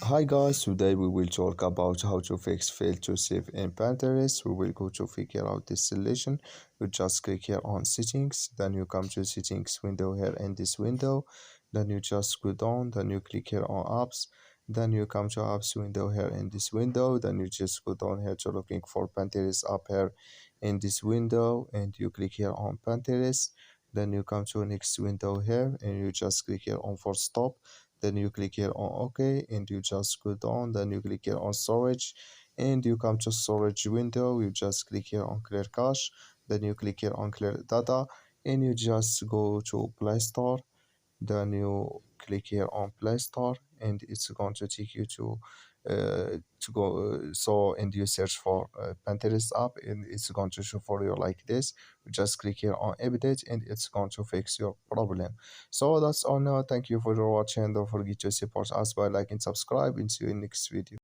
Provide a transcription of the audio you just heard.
Hi guys, today we will talk about how to fix fail to save in Pinterest. We will go to figure out this solution. You just click here on settings, then you come to settings window here in this window, then you just go down, then you click here on apps, then you come to apps window here in this window, then you just go down here to looking for Pinterest up here in this window, and you click here on Pinterest, then you come to next window here and you just click here on for stop, then you click here on OK and you just go down, then you click here on storage and you come to storage window, you just click here on clear cache, then you click here on clear data and you just go to Play Store, then you click here on Play Store and it's going to take you to go so and you search for Pinterest app and it's going to show for you like this. You just click here on update and it's going to fix your problem. So that's all now. Thank you for watching. Don't forget to support us by liking, subscribe, and see you in next video.